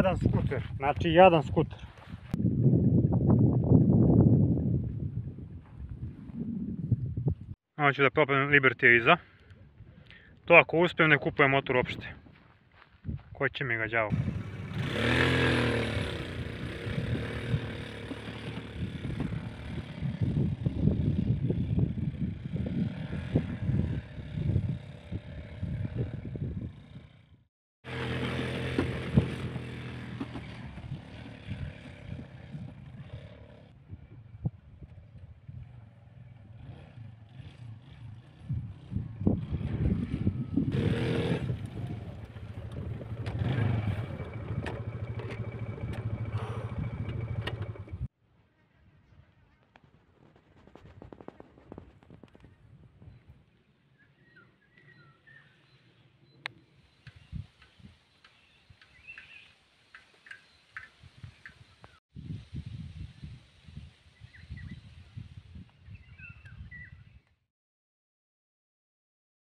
Jadan skuter, znači jadan skuter. Ovo ću da probam Liberty iza. To ako uspijem ne kupujem motor uopšte. Ko će mi ga đavo.